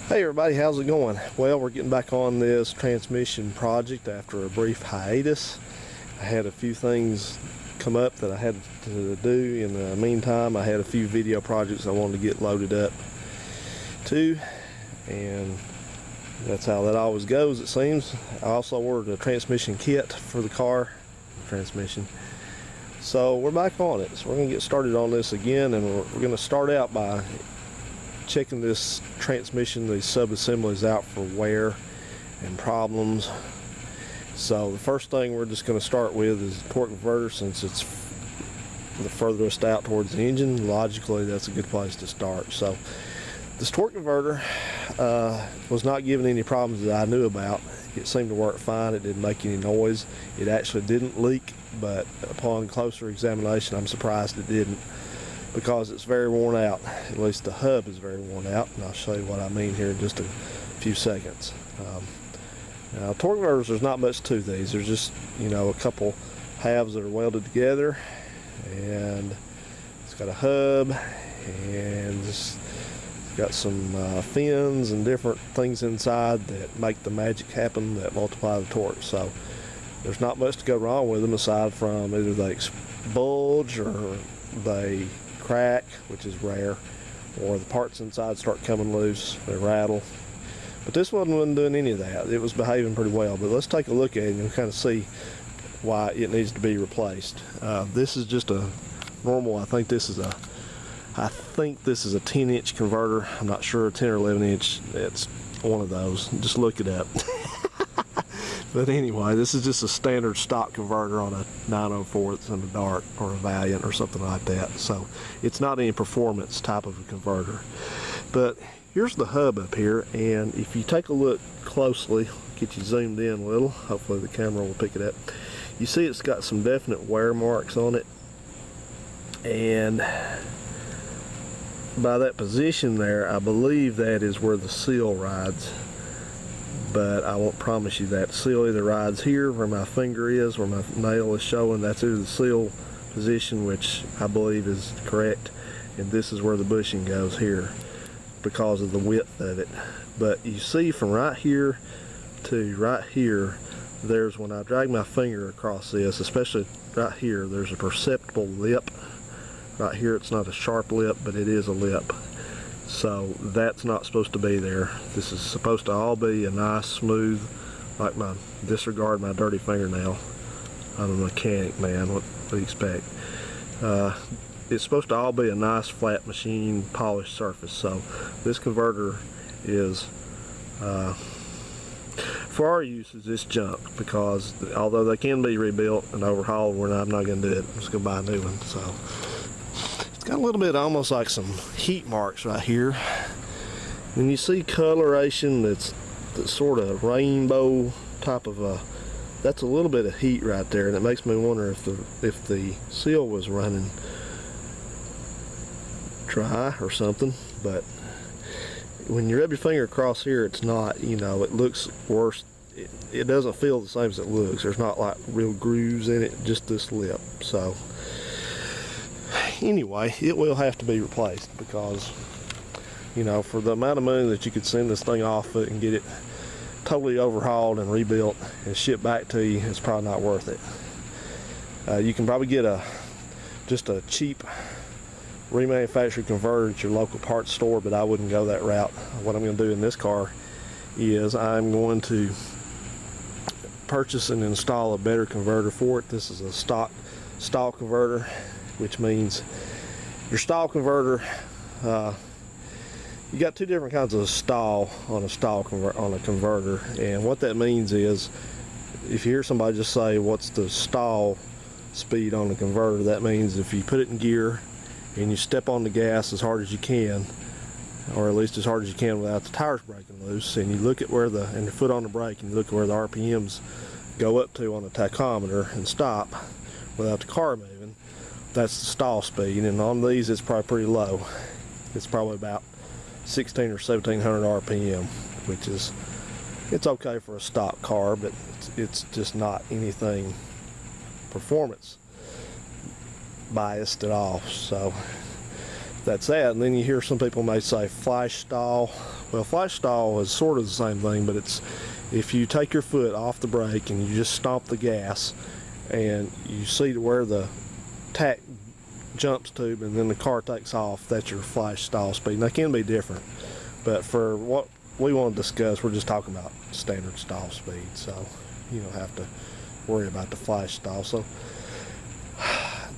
Hey everybody, how's it going? Well, we're getting back on this transmission project after a brief hiatus. I had a few things come up that I had to do. In the meantime, I had a few video projects I wanted to get loaded up too, and that's how that always goes, it seems. I also ordered a transmission kit for the car transmission, so we're back on it. So we're going to get started on this again, and we're going to start out by checking this transmission, these sub-assemblies out for wear and problems. So the first thing we're just going to start with is the torque converter, since it's the furthest out towards the engine. Logically, that's a good place to start. So this torque converter was not giving any problems that I knew about. It seemed to work fine. It didn't make any noise. It actually didn't leak, but upon closer examination, I'm surprised it didn't, because it's very worn out. At least the hub is very worn out, and I'll show you what I mean here in just a few seconds. Now, torque converters, there's not much to these. There's just, a couple halves that are welded together, and it's got a hub, and it's got some fins and different things inside that make the magic happen, that multiply the torque. So there's not much to go wrong with them, aside from either they bulge or they crack, which is rare, or the parts inside start coming loose, they rattle. But this one wasn't doing any of that. It was behaving pretty well. But let's take a look at it and kind of see why it needs to be replaced. This is just a normal, I think this is a 10-inch converter. I'm not sure, 10 or 11 inch. It's one of those. Just look it up. But anyway, this is just a standard stock converter on a 904 that's in the dark, or a Valiant or something like that. So it's not any performance type of a converter. But here's the hub up here, and if you take a look closely, get you zoomed in a little, hopefully the camera will pick it up. You see it's got some definite wear marks on it, and by that position there, I believe that is where the seal rides. But I won't promise you that. The seal either rides here where my finger is, where my nail is showing. That's either the seal position, which I believe is correct, and this is where the bushing goes here because of the width of it. But you see from right here to right here, there's, when I drag my finger across this, especially right here, there's a perceptible lip. Right here it's not a sharp lip, but it is a lip. So that's not supposed to be there. This is supposed to all be a nice smooth, like disregard my dirty fingernail. I'm a mechanic, man, what do you expect? It's supposed to all be a nice flat machine polished surface. So this converter is, for our uses, it's junk, because although they can be rebuilt and overhauled, I'm not going to do it. I'm just going to buy a new one. So it's got a little bit almost like some heat marks right here, and you see coloration that's sort of rainbow type of a, that's a little bit of heat right there, and it makes me wonder if the seal was running dry or something. But when you rub your finger across here, it's not, it looks worse. It doesn't feel the same as it looks. There's not like real grooves in it, just this lip. So anyway, it will have to be replaced, because for the amount of money that you could send this thing off and get it totally overhauled and rebuilt and shipped back to you, it's probably not worth it. You can probably get just a cheap remanufactured converter at your local parts store, but I wouldn't go that route. What I'm going to do in this car is I'm going to purchase and install a better converter for it. This is a stock stall converter, which means your stall converter, you got two different kinds of stall on a converter, and what that means is, if you hear somebody just say what's the stall speed on the converter, that means if you put it in gear and you step on the gas as hard as you can, or at least as hard as you can without the tires breaking loose, and you look at where and your foot on the brake, and you look at where the RPMs go up to on the tachometer and stop without the car moving, that's the stall speed. And on these it's probably pretty low. It's probably about 16 or 1700 RPM, which is, it's okay for a stock car, but it's just not anything performance biased at all. So that's that. And then you hear some people may say flash stall. Well, flash stall is sort of the same thing, but it's if you take your foot off the brake and you just stomp the gas and you see to where the tack jumps to and then the car takes off, that's your flash stall speed. And they can be different, but for what we want to discuss, we're just talking about standard stall speed, so you don't have to worry about the flash stall. So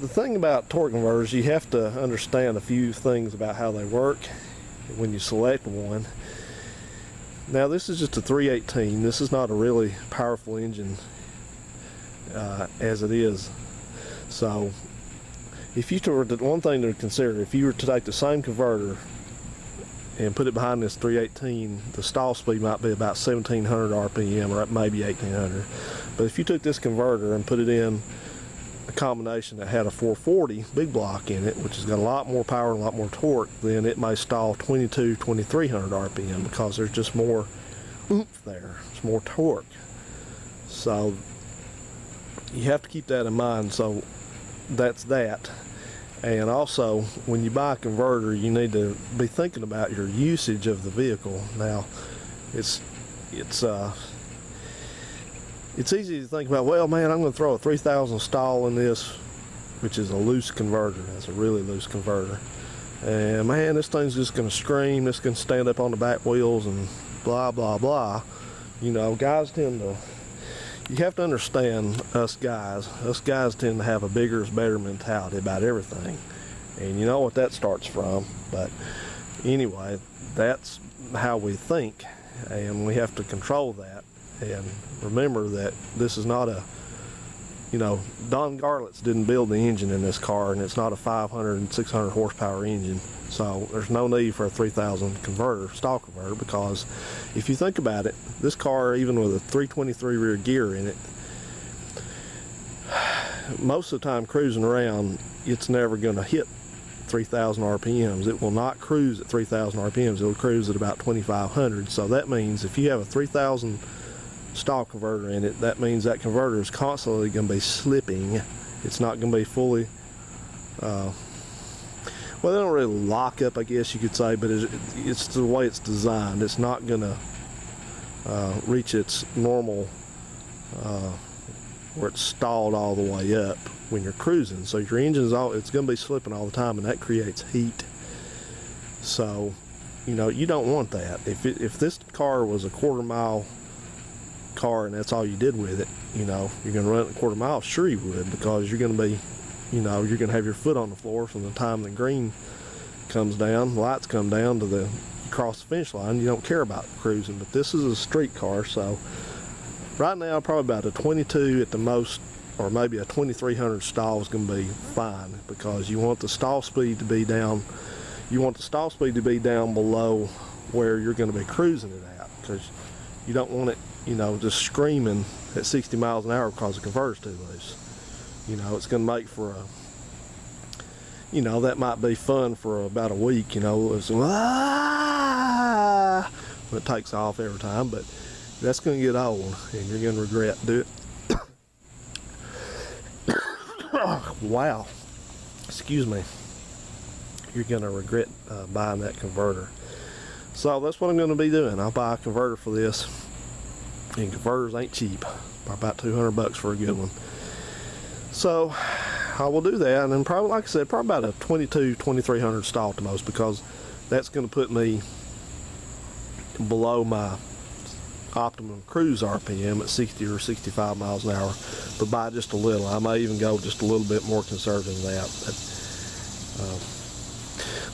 the thing about torque converters, you have to understand a few things about how they work when you select one. Now this is just a 318. This is not a really powerful engine as it is. So if you were to, one thing to consider, if you were to take the same converter and put it behind this 318, the stall speed might be about 1700 RPM or maybe 1800. But if you took this converter and put it in a combination that had a 440 big block in it, which has got a lot more power and a lot more torque, then it may stall 2300 RPM because there's just more oomph there. It's more torque. So you have to keep that in mind. So that's that. And also, when you buy a converter, you need to be thinking about your usage of the vehicle. Now, it's easy to think about, well, man, I'm going to throw a 3000 stall in this, which is a loose converter. That's a really loose converter. And man, this thing's just going to scream. It's going to stand up on the back wheels and blah, blah, blah. You know, guys tend to, you have to understand us guys tend to have a bigger is better mentality about everything. And you know what that starts from. But anyway, that's how we think. And we have to control that. And remember that this is not a, you know, Don Garlits didn't build the engine in this car, and it's not a 500 and 600 horsepower engine. So there's no need for a 3000 converter, stall converter, because if you think about it, this car, even with a 323 rear gear in it, most of the time cruising around, it's never going to hit 3000 RPMs. It will not cruise at 3000 RPMs. It'll cruise at about 2500. So that means if you have a 3000 stall converter in it, that means that converter is constantly going to be slipping. It's not going to be fully well, they don't really lock up, I guess you could say, but it's the way it's designed. It's not going to reach its normal where it's stalled all the way up when you're cruising. So your engine's it's going to be slipping all the time, and that creates heat. So you know, you don't want that. If this car was a quarter-mile car and that's all you did with it, you know, you're going to run it a quarter mile, sure you would, because you're going to be, you know, you're going to have your foot on the floor from the time the green comes down, the lights come down to the across the finish line. You don't care about cruising. But this is a street car, so right now probably about a 22 at the most, or maybe a 2300 stall is going to be fine, because you want the stall speed to be down. You want the stall speed to be down below where you're going to be cruising it at, because you don't want it, you know, just screaming at 60 miles an hour because the converter's too loose. You know, it's going to make for a, you know, that might be fun for about a week, you know, it's, when it takes off every time, but that's going to get old and you're going to regret doing it. Wow, excuse me. You're going to regret buying that converter. So that's what I'm going to be doing. I'll buy a converter for this. And converters ain't cheap. About 200 bucks for a good one. So I will do that, and then probably, like I said, probably about a 2300 stall at the most, because that's going to put me below my optimum cruise RPM at 60 or 65 miles an hour, but by just a little. I may even go just a little bit more conservative than that.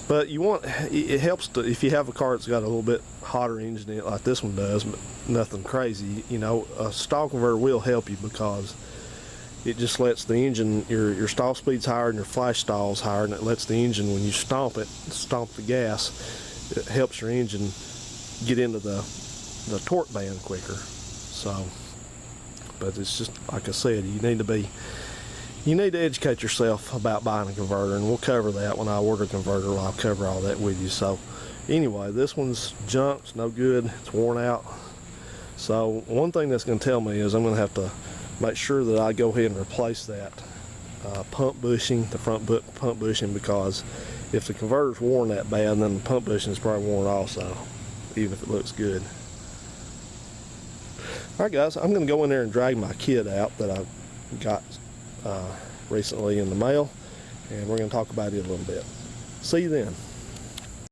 But you want, it helps to, if you have a car that's got a little bit hotter engine in it like this one does, but nothing crazy, you know, a stall converter will help you, because it just lets the engine, your stall speed's higher and your flash stall's higher, and it lets the engine, when you stomp the gas, it helps your engine get into the torque band quicker. So, but it's just, like I said, you need to educate yourself about buying a converter, and we'll cover that when I order a converter. I'll cover all that with you. So anyway, this one's junk, it's no good, it's worn out. So one thing that's going to tell me is I'm going to have to make sure that I go ahead and replace that pump bushing, the front pump bushing, because If the converter's worn that bad, then the pump bushing is probably worn also, even if it looks good. Alright guys, I'm going to go in there and drag my kit out that I got recently in the mail, and we're going to talk about it a little bit. See you then.